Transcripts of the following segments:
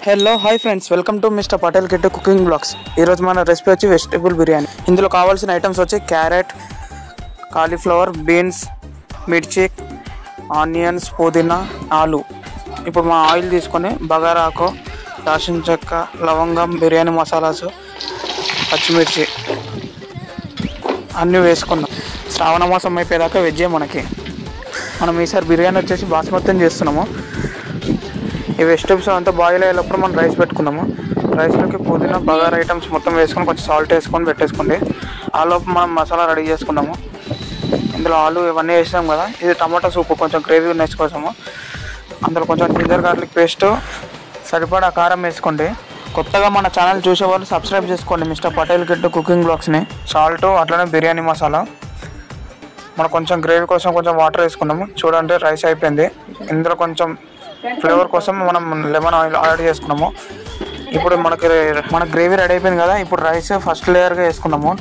Hello hi friends, welcome to mister Patel kit cooking blogs. ఈరోజు మన recipe వచ్చి vegetable biryani. ఇందులో కావాల్సిన ఐటమ్స్ వచ్చి క్యారెట్, కాలీఫ్లవర్, బీన్స్, మిర్చి, ఆనియన్స్, పుదీనా, ఆలు. ఇప్పుడు మా ఆయిల్ తీసుకొని బగారాకు, దాల్చిన చెక్క, లవంగం, బిర్యానీ మసాలాస్, పచ్చిమిర్చి అన్నీ వేసుకున్నాం. శ్రావణ మాసం అయిపోయేదాకా వెజ్జే మనకి. మనం ఈసారి బిర్యానీ వచ్చేసి బాస్మతిని చేస్తున్నాము. ఈ వెజిటేబుల్స్ అంతా బాయిల్ అయ్యేటప్పుడు మనం రైస్ పెట్టుకున్నాము. రైస్లోకి పుదీనా, బగారా ఐటమ్స్ మొత్తం వేసుకొని కొంచెం సాల్ట్ వేసుకొని పెట్టేసుకోండి. ఆలోపు మనం మసాలా రెడీ చేసుకున్నాము. ఇందులో ఆలు ఇవన్నీ వేసాం కదా. ఇది టమాటా సూప్, కొంచెం గ్రేవీ నెక్స్ కోసము. అందులో కొంచెం జింజర్ గార్లిక్ పేస్ట్, సరిపడా కారం వేసుకోండి. కొత్తగా మన ఛానల్ చూసేవాళ్ళు సబ్స్క్రైబ్ చేసుకోండి మిస్టర్ పటేల్ కిట్ కుకింగ్ బ్లాగ్స్ని. సాల్ట్, అట్లనే బిర్యానీ మసాలా. మనం కొంచెం గ్రేవీ కోసం కొంచెం వాటర్ వేసుకున్నాము. చూడండి రైస్ అయిపోయింది. ఇందులో కొంచెం ఫ్లేవర్ కోసం మనం లెమన్ ఆయిల్ యాడ్ చేసుకున్నాము. ఇప్పుడు మన గ్రేవీ రెడీ అయిపోయింది కదా. ఇప్పుడు రైస్ ఫస్ట్ లేయర్గా వేసుకున్నాము.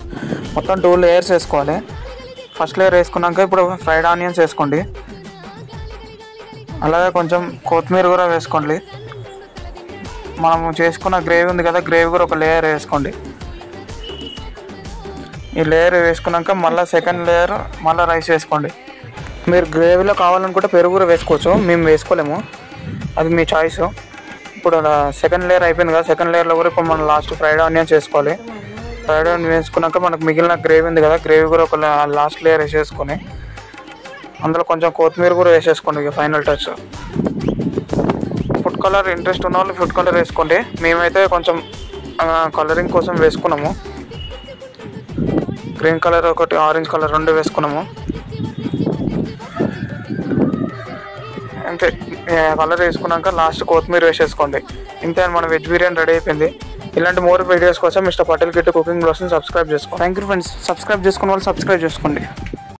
మొత్తం 2 లేయర్స్ వేసుకోవాలి. ఫస్ట్ లేయర్ వేసుకున్నాక ఇప్పుడు ఫ్రైడ్ ఆనియన్స్ వేసుకోండి. అలాగే కొంచెం కొత్తిమీర కూడా వేసుకోండి. మనము చేసుకున్న గ్రేవీ ఉంది కదా, గ్రేవీ కూడా ఒక లేయర్ వేసుకోండి. ఈ లేయర్ వేసుకున్నాక మళ్ళీ సెకండ్ లేయర్ మళ్ళీ రైస్ వేసుకోండి. మీరు గ్రేవీలో కావాలనుకుంటే పెరుగు కూడా వేసుకోవచ్చు. మేము వేసుకోలేము, అది మీ చాయిస్. ఇప్పుడు సెకండ్ లేయర్ అయిపోయింది కదా. సెకండ్ లేయర్లో కూడా ఇప్పుడు మనం లాస్ట్ ఫ్రైడ్ ఆనియన్స్ వేసుకోవాలి. ఫ్రైడ్ ఆనియన్స్ వేసుకున్నాక మనకు మిగిలిన గ్రేవీ ఉంది కదా, గ్రేవీ కూడా ఒక లాస్ట్ లేయర్ వేసేసుకొని అందులో కొంచెం కొత్తిమీర కూడా వేసేసుకోండి. ఇక final touch. Food colour interest ఉన్న వాళ్ళు ఫుడ్ కలర్ వేసుకోండి. మేమైతే కొంచెం కలరింగ్ కోసం వేసుకున్నాము. గ్రీన్ కలర్ ఒకటి, ఆరెంజ్ కలర్ 2 వేసుకున్నాము. అంతే. కలర్ వేసుకున్నాక లాస్ట్ కొత్తిమీర వేసేసుకోండి. ఇంతే, మన వెజ్ బిర్యానీ రెడీ అయిపోయింది. ఇలాంటి మోర్ వీడియోస్ కోసం మిస్టర్ పటేల్ కిట్ కుకింగ్ బ్లాగ్స్ని సబ్స్క్రైబ్ చేసుకోండి. Thank you friends. సబ్స్క్రైబ్ చేసుకున్న వాళ్ళు సబ్స్క్రైబ్ చేసుకోండి.